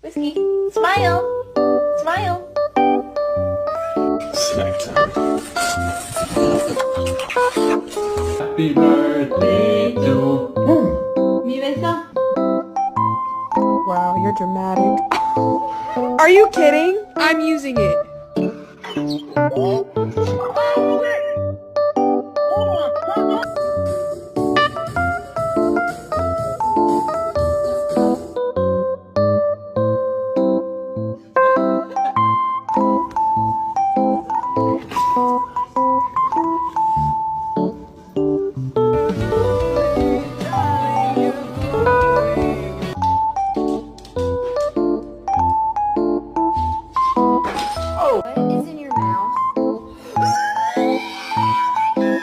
Whiskey, smile! Smile! Snack time. Happy birthday to... Mi beso. Wow, you're dramatic. Are you kidding? I'm using it.